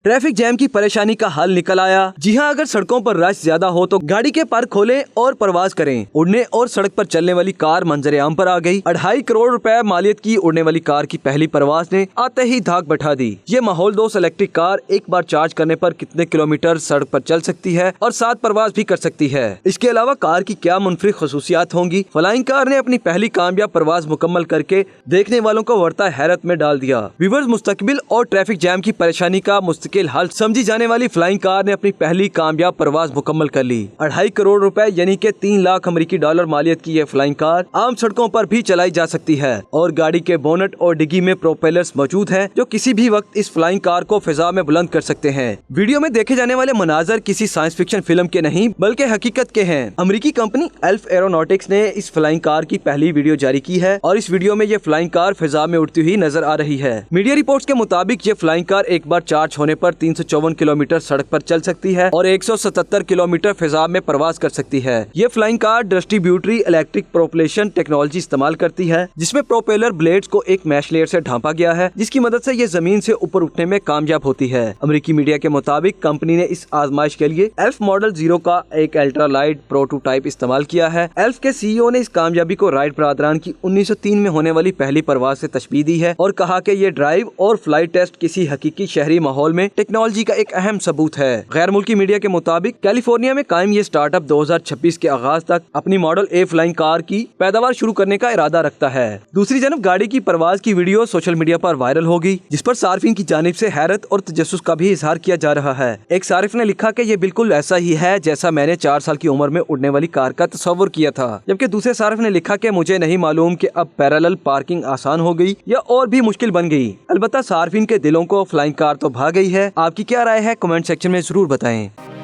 Traffic jam की परेशानी का हल निकल आया। जी हाँ, अगर सड़कों पर रश ज्यादा हो तो गाड़ी के पर खोलें और परवाज करें। उड़ने और सड़क पर चलने वाली कार मंजर आम पर आ गई। 2.5 करोड़ रुपए मालियत की उड़ने वाली कार की पहली परवाज ने आते ही धाक बैठा दी। ये माहौल दोस्त इलेक्ट्रिक कार एक बार चार्ज करने पर कितने किलोमीटर सड़क पर चल सकती है और 7 परवाज भी कर सकती है। इसके अलावा कार की क्या मुनफरिद खसूसियात होंगी। फ्लाइंग कार ने अपनी पहली कामयाब परवाज मुकम्मल करके देखने वालों को वर्ता हैरत में डाल दिया। व्यूअर्स, मुस्तकबिल और ट्रैफिक जैम की परेशानी का मुस्तकिल हल समझी जाने वाली फ्लाइंग कार ने अपनी पहली कामयाब परवाज मुकम्मल कर ली। 2.5 करोड़ रुपए यानी के 3 लाख अमेरिकी डॉलर मालियत की यह फ्लाइंग कार आम सड़कों पर भी चलाई जा सकती है और गाड़ी के बोनट और डिग्गी में प्रोपेलर्स मौजूद हैं जो किसी भी वक्त इस फ्लाइंग कार को फिजा में बुलंद कर सकते हैं। वीडियो में देखे जाने वाले मनाजर किसी साइंस फिक्शन फिल्म के नहीं बल्कि हकीकत के हैं। अमेरिकी कंपनी एल्फ एरोनॉटिक्स ने इस फ्लाइंग कार की पहली वीडियो जारी की है और इस वीडियो में ये फ्लाइंग कार फिजा में उड़ती हुई नजर आ रही है। मीडिया रिपोर्ट्स के मुताबिक ये फ्लाइंग कार एक बार चार्ज होने पर 354 किलोमीटर सड़क पर चल सकती है और 177 किलोमीटर फिजा में प्रवास कर सकती है। ये flying car distributary electric propulsion technology इस्तेमाल करती है जिसमें प्रोपेलर ब्लेड्स को एक मैश लेयर से ढांपा गया है जिसकी मदद से ये जमीन से ऊपर उठने में कामयाब होती है। अमेरिकी मीडिया के मुताबिक कंपनी ने इस आजमाइश के लिए एल्फ मॉडल 0 का एक अल्ट्रा लाइट प्रोटोटाइप इस्तेमाल किया है। एल्फ के सीईओ ने इस कामयाबी को राइट बरादरान की 1903 में होने वाली पहली परवाज से तशबीह दी है और कहा कि ये ड्राइव और फ्लाइट टेस्ट किसी हकीकी शहरी माहौल में टेक्नोलॉजी का एक अहम सबूत है। गैर मुल्की मीडिया के मुताबिक कैलिफोर्निया में कायम ये स्टार्टअप 2026 के आगाज तक अपनी मॉडल ए फ्लाइंग कार की पैदावार शुरू करने का इरादा रखता है। दूसरी जानब गाड़ी की परवाज की वीडियो सोशल मीडिया पर वायरल हो गई जिस पर सार्फिन की जानिब से हैरत और तजस्सुस का भी इजहार किया जा रहा है। एक सारिफ ने लिखा कि ये बिल्कुल ऐसा ही है जैसा मैंने 4 साल की उम्र में उड़ने वाली कार का तस्वर किया था, जबकि दूसरे सारिफ ने लिखा कि मुझे नहीं मालूम कि अब पैरेलल पार्किंग आसान हो गई या और भी मुश्किल बन गई। अलबत्ता सार्फिन के दिलों को फ्लाइंग कार तो भा गई है। आपकी क्या राय है, कमेंट सेक्शन में जरूर बताएं।